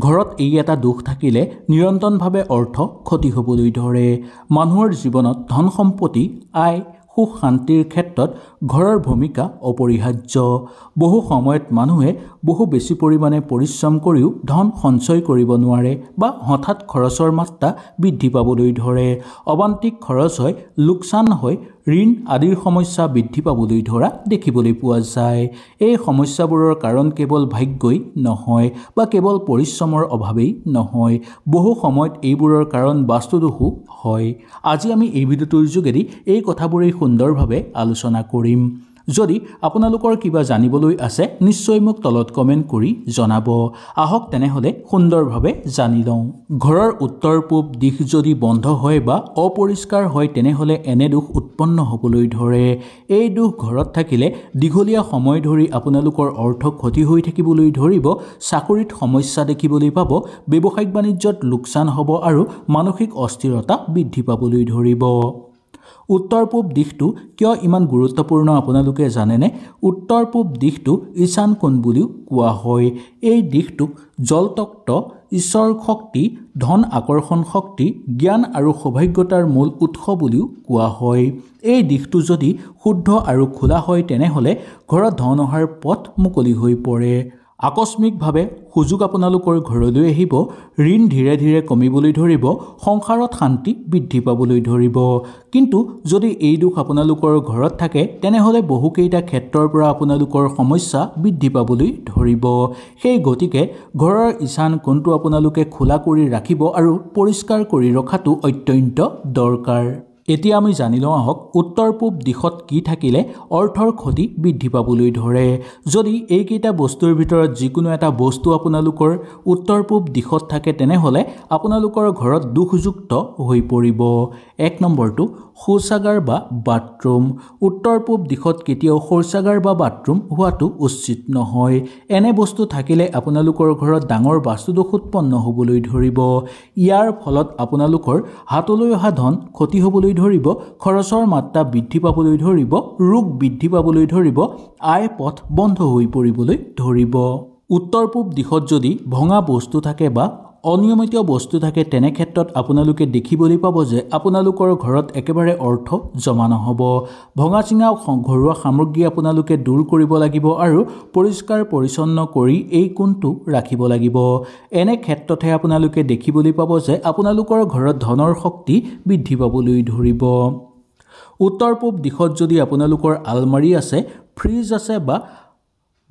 ঘৰত এই এটা দুখ থাকিলে নিৰন্তৰভাৱে অৰ্থ ক্ষতি হ'বলৈ ধৰে। মানুহৰ জীৱনত ধন সম্পত্তি, আয়, সুখ শান্তিৰ ক্ষেত্ৰত ঘৰৰ ভূমিকা অপৰিহাৰ্য। বহু সময়ত মানুহে বহু বেছি পৰিমাণে পৰিশ্ৰম কৰিও ধন সঞ্চয় কৰিব নোৱাৰে বা হঠাৎ খৰচৰ মাত্ৰা বৃদ্ধি পাবলৈ ধৰে। অবান্তিক খৰচ হয়, লোকচান হয়, ঋণ আদিৰ সমস্যা বৃদ্ধি পাবলৈ ধৰা দেখিবলৈ পোৱা যায়। এই সমস্যাবোৰৰ কাৰণ কেৱল ভাগ্যই নহয় বা কেৱল পৰিশ্ৰমৰ অভাৱেই নহয়, বহু সময়ত এইবোৰৰ কাৰণ বাস্তুদোষো হয়। আজি আমি এই ভিডিঅ'টোৰ যোগেদি এই কথাবোৰেই সুন্দৰভাৱে আলোচনা কৰিম। যদি আপোনালোকৰ কিবা জানিবলৈ আছে নিশ্চয় মোক তলত কমেণ্ট কৰি জনাব। আহক তেনেহ'লে সুন্দৰভাৱে জানি লওঁ। ঘৰৰ উত্তৰ পূব দিশ যদি বন্ধ হয় বা অপৰিষ্কাৰ হয় তেনেহ'লে এনে দোষ উৎপন্ন হ'বলৈ ধৰে। এই দোষ ঘৰত থাকিলে দীঘলীয়া সময় ধৰি আপোনালোকৰ অৰ্থ ক্ষতি হৈ থাকিবলৈ ধৰিব, চাকৰিত সমস্যা দেখিবলৈ পাব, ব্যৱসায়িক বাণিজ্যত লোকচান হ'ব আৰু মানসিক অস্থিৰতা বৃদ্ধি পাবলৈ ধৰিব। উত্তৰ পূব দিশটো কিয় ইমান গুৰুত্বপূৰ্ণ আপোনালোকে জানেনে? উত্তৰ পূব দিশটো ঈশান কোণ বুলিও কোৱা হয়। এই দিশটোক জলতত্ত্ব, ঈশ্বৰ শক্তি, ধন আকৰ্ষণ শক্তি, জ্ঞান আৰু সৌভাগ্যতাৰ মূল উৎস বুলিও কোৱা হয়। এই দিশটো যদি শুদ্ধ আৰু খোলা হয় তেনেহ'লে ঘৰত ধন অহাৰ পথ মুকলি হৈ পৰে। আকস্মিকভাৱে সুযোগ আপোনালোকৰ ঘৰলৈ আহিব, ঋণ ধীৰে ধীৰে কমিবলৈ ধৰিব, সংসাৰত শান্তি বৃদ্ধি পাবলৈ ধৰিব। কিন্তু যদি এই দোষ আপোনালোকৰ ঘৰত থাকে তেনেহ'লে বহুকেইটা ক্ষেত্ৰৰ পৰা আপোনালোকৰ সমস্যা বৃদ্ধি পাবলৈ ধৰিব। সেই গতিকে ঘৰৰ ঈশান কোণটো আপোনালোকে খোলা কৰি ৰাখিব আৰু পৰিষ্কাৰ কৰি ৰখাটো অত্যন্ত দৰকাৰ। এতিয়া আমি জানি লওঁ আহক, উত্তৰ পূব দিশত কি থাকিলে অৰ্থৰ ক্ষতি বৃদ্ধি পাবলৈ ধৰে। যদি এইকেইটা বস্তুৰ ভিতৰত যিকোনো এটা বস্তু আপোনালোকৰ উত্তৰ পূব দিশত থাকে তেনেহ'লে আপোনালোকৰ ঘৰত দুখযুক্ত হৈ পৰিব। 1 নম্বৰটো শৌচাগাৰ বা বাথৰুম। উত্তৰ পূব দিশত কেতিয়াও শৌচাগাৰ বা বাথৰুম হোৱাটো উচিত নহয়। এনে বস্তু থাকিলে আপোনালোকৰ ঘৰত ডাঙৰ বাস্তুদোষ উৎপন্ন হ'বলৈ ধৰিব। ইয়াৰ ফলত আপোনালোকৰ হাতলৈ অহা ধন ক্ষতি হ'বলৈ ধৰিব, খৰচৰ মাত্ৰা বৃদ্ধি পাবলৈ ধৰিব, ৰোগ বৃদ্ধি পাবলৈ ধৰিব, আয় পথ বন্ধ হৈ পৰিবলৈ ধৰিব। উত্তৰ পূব দিশত যদি ভঙা বস্তু থাকে বা অনিয়মিত বস্তু থাকে তেনে ক্ষেত্ৰত আপোনালোকে দেখিবলৈ পাব যে আপোনালোকৰ ঘৰত একেবাৰে অৰ্থ জমা নহ'ব। ভঙা চিঙা ঘৰুৱা সামগ্ৰী আপোনালোকে দূৰ কৰিব লাগিব আৰু পৰিষ্কাৰ পৰিচ্ছন্ন কৰি এই কোণটো ৰাখিব লাগিব। এনে ক্ষেত্ৰতহে আপোনালোকে দেখিবলৈ পাব যে আপোনালোকৰ ঘৰত ধনৰ শক্তি বৃদ্ধি পাবলৈ ধৰিব। উত্তৰ পূব দিশত যদি আপোনালোকৰ আলমাৰী আছে, ফ্ৰিজ আছে বা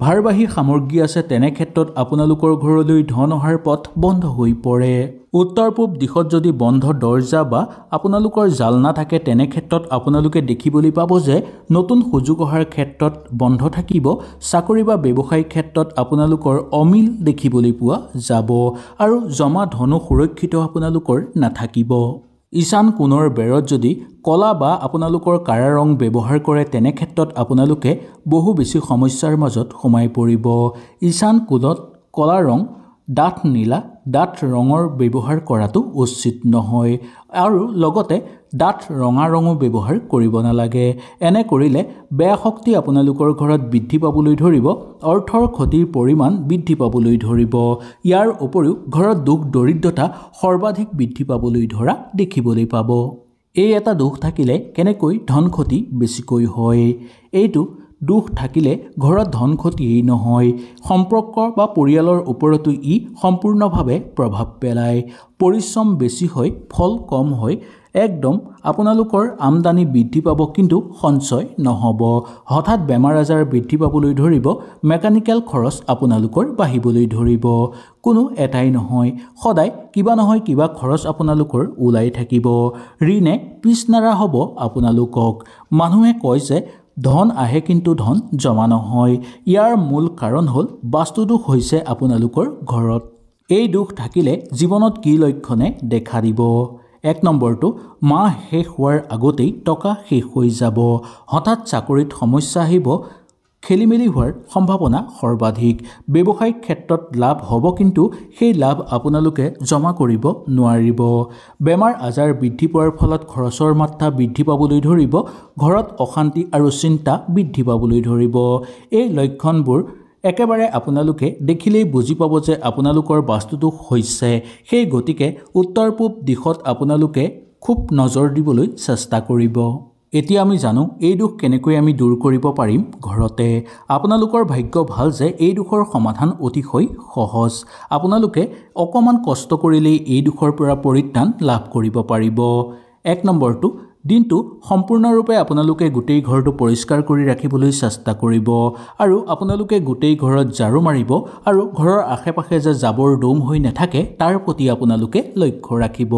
ভাৰবাহী সামগ্ৰী আছে তেনে ক্ষেত্ৰত আপোনালোকৰ ঘৰলৈ ধন অহাৰ পথ বন্ধ হৈ পৰে। উত্তৰ পূব দিশত যদি বন্ধ দৰ্জা বা আপোনালোকৰ জালনা থাকে তেনে ক্ষেত্ৰত আপোনালোকে দেখিবলৈ পাব যে নতুন সুযোগ অহাৰ ক্ষেত্ৰত বন্ধ থাকিব, চাকৰি বা ব্যৱসায়িক ক্ষেত্ৰত আপোনালোকৰ অমিল দেখিবলৈ পোৱা যাব আৰু জমা ধনো সুৰক্ষিত আপোনালোকৰ নাথাকিব। ঈশান কোণৰ বেৰত যদি কলা বা আপোনালোকৰ কাৰা ৰং ব্যৱহাৰ কৰে তেনে ক্ষেত্ৰত আপোনালোকে বহু বেছি সমস্যাৰ মাজত সোমাই পৰিব। ঈশান কোণত কলা ৰং, ডাঠ নীলা, ডাঠ ৰঙৰ ব্যৱহাৰ কৰাটো উচিত নহয় আৰু লগতে ডাঠ ৰঙা ৰঙো ব্যৱহাৰ কৰিব নালাগে। এনে কৰিলে বেয়া শক্তি আপোনালোকৰ ঘৰত বৃদ্ধি পাবলৈ ধৰিব, অৰ্থৰ ক্ষতিৰ পৰিমাণ বৃদ্ধি পাবলৈ ধৰিব। ইয়াৰ উপৰিও ঘৰত দুখ দৰিদ্ৰতা সৰ্বাধিক বৃদ্ধি পাবলৈ ধৰা দেখিবলৈ পাব। এই এটা দোষ থাকিলে কেনেকৈ ধন ক্ষতি বেছিকৈ হয়? এইটো দোষ থাকিলে ঘৰত ধন ক্ষতিয়েই নহয়, সম্পৰ্ক বা পৰিয়ালৰ ওপৰতো ই সম্পূৰ্ণভাৱে প্ৰভাৱ পেলায়। পৰিশ্ৰম বেছি হয়, ফল কম হয়, একদম আপোনালোকৰ আমদানি বৃদ্ধি পাব কিন্তু সঞ্চয় নহ'ব। হঠাৎ বেমাৰ আজাৰ বৃদ্ধি পাবলৈ ধৰিব, মেকানিকেল খৰচ আপোনালোকৰ বাঢ়িবলৈ ধৰিব। কোনো এটাই নহয়, সদায় কিবা নহয় কিবা খৰচ আপোনালোকৰ ওলাই থাকিব। ঋণে পিছ নেৰা হ'ব আপোনালোকক। মানুহে কয় যে ধন আহে কিন্তু ধন জমা নহয়। ইয়াৰ মূল কাৰণ হ'ল বাস্তুদোষ হৈছে আপোনালোকৰ ঘৰত। এই দোষ থাকিলে জীৱনত কি লক্ষণে দেখা দিব? 1 নম্বৰটো মাহ শেষ হোৱাৰ আগতেই টকা শেষ হৈ যাব। হঠাৎ চাকৰিত সমস্যা আহিব, খেলিমেলি হোৱাৰ সম্ভাৱনা সৰ্বাধিক। ব্যৱসায়িক ক্ষেত্ৰত লাভ হ'ব কিন্তু সেই লাভ আপোনালোকে জমা কৰিব নোৱাৰিব। বেমাৰ আজাৰ বৃদ্ধি পোৱাৰ ফলত খৰচৰ মাত্ৰা বৃদ্ধি পাবলৈ ধৰিব, ঘৰত অশান্তি আৰু চিন্তা বৃদ্ধি পাবলৈ ধৰিব। এই লক্ষণবোৰ একেবাৰে আপোনালোকে দেখিলেই বুজি পাব যে আপোনালোকৰ বাস্তুদোষ হৈছে সেই গতিকে উত্তৰ পূব দিশত আপোনালোকে খুব নজৰ দিবলৈ চেষ্টা কৰিব এতিয়া আমি জানো এই দুখ কেনেকৈ আমি দূৰ কৰিব পাৰিম ঘৰতে আপোনালোকৰ ভাগ্য ভাল যে এই দুখৰ সমাধান অতিশয় সহজ আপোনালোকে অকমান কষ্ট কৰিলেই এই দুখৰ পৰা পৰিত্ৰাণ লাভ কৰিব পাৰিব এক নম্বৰটো দিনটো সম্পূৰ্ণৰূপে আপোনালোকে গোটেই ঘৰটো পৰিষ্কাৰ কৰি ৰাখিবলৈ চেষ্টা কৰিব আৰু আপোনালোকে গোটেই ঘৰত ঝাৰু মাৰিব আৰু ঘৰৰ আশে-পাশে যে জাবৰ দম হৈ নাথাকে তাৰ প্ৰতি আপোনালোকে লক্ষ্য ৰাখিব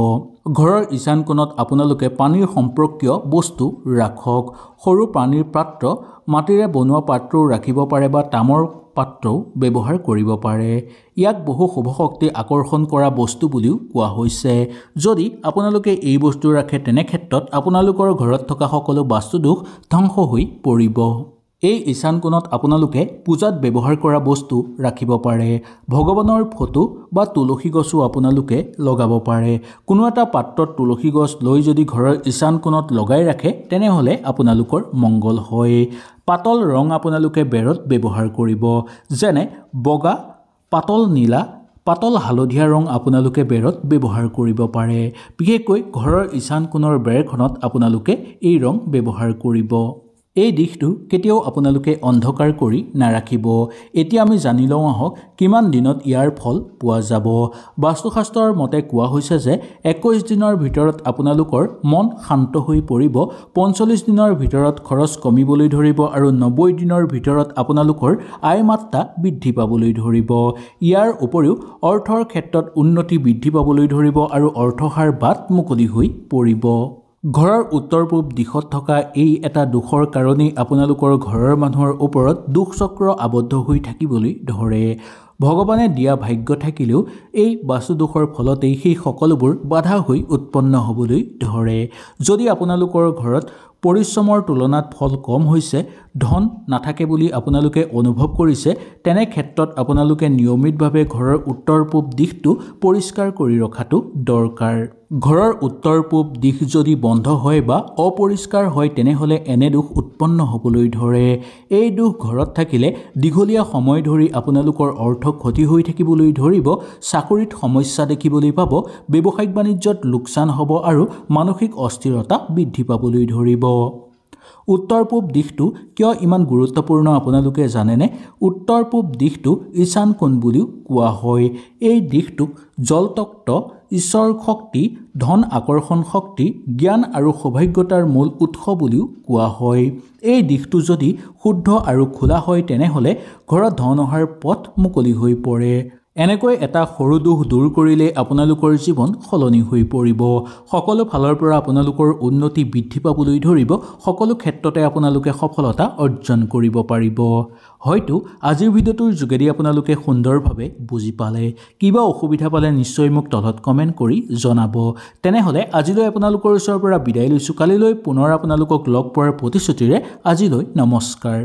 ঘৰৰ ঈশান কোণত আপোনালোকে পানীৰ সম্পৰ্কীয় বস্তু ৰাখক সৰু পানীৰ পাত্ৰ মাটিৰে বনোৱা পাত্ৰও ৰাখিব পাৰে বা তামৰ পাত্ৰও ব্যৱহাৰ কৰিব পাৰে ইয়াক বহু শুভ শক্তি আকৰ্ষণ কৰা বস্তু বুলিও কোৱা হৈছে যদি আপোনালোকে এই বস্তু ৰাখে তেনে ক্ষেত্ৰত আপোনালোকৰ ঘৰত থকা সকলো বাস্তুদোষ ধ্বংস হৈ পৰিব এই ঈশান কোণত আপোনালোকে পূজাত ব্যৱহাৰ কৰা বস্তু ৰাখিব পাৰে ভগৱানৰ ফটো বা তুলসী গছো আপোনালোকে লগাব পাৰে কোনো এটা পাত্ৰত তুলসী গছ লৈ যদি ঘৰৰ ঈশান কোণত লগাই ৰাখে তেনেহলে আপোনালোকৰ মংগল হয় পাতল ৰং আপোনালোকে বেৰত ব্যৱহাৰ কৰিব যেনে বগা পাতল নীলা পাতল হালধীয়া ৰং আপোনালোকে বেৰত ব্যৱহাৰ কৰিব পাৰে বিশেষকৈ ঘৰৰ ঈশান কোণৰ বেৰখনত আপোনালোকে এই ৰং ব্যৱহাৰ কৰিব এই দিশটো কেতিয়াও আপোনালোকে অন্ধকাৰ কৰি নাৰাখিব এতিয়া আমি জানি লওঁ আহক কিমান দিনত ইয়াৰ ফল পোৱা যাব বাস্তুশাস্ত্ৰৰ মতে কোৱা হৈছে যে 21 দিনৰ ভিতৰত আপোনালোকৰ মন শান্ত হৈ পৰিব 45 দিনৰ ভিতৰত খৰচ কমিবলৈ ধৰিব আৰু 90 দিনৰ ভিতৰত আপোনালোকৰ আয় মাত্ৰা বৃদ্ধি পাবলৈ ধৰিব ইয়াৰ উপৰিও অৰ্থৰ ক্ষেত্ৰত উন্নতি বৃদ্ধি পাবলৈ ধৰিব আৰু অৰ্থহাৰ বাট মুকলি হৈ পৰিব ঘৰৰ উত্তৰ পূব দিশত থকা এই এটা দুখৰ কাৰণেই আপোনালোকৰ ঘৰৰ মানুহৰ ওপৰত দুখ চক্ৰ আবদ্ধ হৈ থাকিবলৈ ধৰে ভগৱানে দিয়া ভাগ্য থাকিলেও এই বাস্তুদোষৰ ফলতেই সেই সকলোবোৰ বাধা হৈ উৎপন্ন হ'বলৈ ধৰে যদি আপোনালোকৰ ঘৰত পৰিশ্ৰমৰ তুলনাত ফল কম হৈছে ধন নাথাকে বুলি আপোনালোকে অনুভৱ কৰিছে তেনে ক্ষেত্ৰত আপোনালোকে নিয়মিতভাৱে ঘৰৰ উত্তৰ পূব দিশটো পৰিষ্কাৰ কৰি ৰখাটো দৰকাৰ ঘৰৰ উত্তৰ পূব দিশ যদি বন্ধ হয় বা অপৰিষ্কাৰ হয় তেনেহলে এনে দুখ উৎপন্ন হ'বলৈ ধৰে এই দুখ ঘৰত থাকিলে দীঘলীয়া সময় ধৰি আপোনালোকৰ অৰ্থ ক্ষতি হৈ থাকিবলৈ ধৰিব চাকৰিত সমস্যা দেখিবলৈ পাব ব্যৱসায়িক বাণিজ্যত লোকচান হ'ব আৰু মানসিক অস্থিৰতা বৃদ্ধি পাবলৈ ধৰিব উত্তৰ পূব দিশটো কিয় ইমান গুৰুত্বপূৰ্ণ আপোনালোকে জানেনে উত্তৰ পূব দিশটো ঈশান কোণ বুলিও কোৱা হয় এই দিশটোক জলতত্ত্ব ঈশ্বৰ শক্তি ধন আকৰ্ষণ শক্তি জ্ঞান আৰু সৌভাগ্যতাৰ মূল উৎস বুলিও কোৱা হয় এই দিশটো যদি শুদ্ধ আৰু খোলা হয় তেনেহলে ঘৰত ধন অহাৰ পথ মুকলি হৈ পৰে এনেকৈ এটা সৰু দুখ দূৰ কৰিলে আপোনালোকৰ জীৱন সলনি হৈ পৰিব সকলো ফালৰ পৰা আপোনালোকৰ উন্নতি বৃদ্ধি পাবলৈ ধৰিব সকলো ক্ষেত্ৰতে আপোনালোকে সফলতা অৰ্জন কৰিব পাৰিব হয়তো আজিৰ ভিডিঅ'টোৰ যোগেদি আপোনালোকে সুন্দৰভাৱে বুজি পালে কিবা অসুবিধা পালে নিশ্চয় মোক তলত কমেন্ট কৰি জনাব তেনেহলে আজিলৈ আপোনালোকৰ ওচৰৰ পৰা বিদায় লৈছো কালিলৈ পুনৰ আপোনালোকক লগ পোৱাৰ প্ৰতিশ্ৰুতিৰে আজিলৈ নমস্কাৰ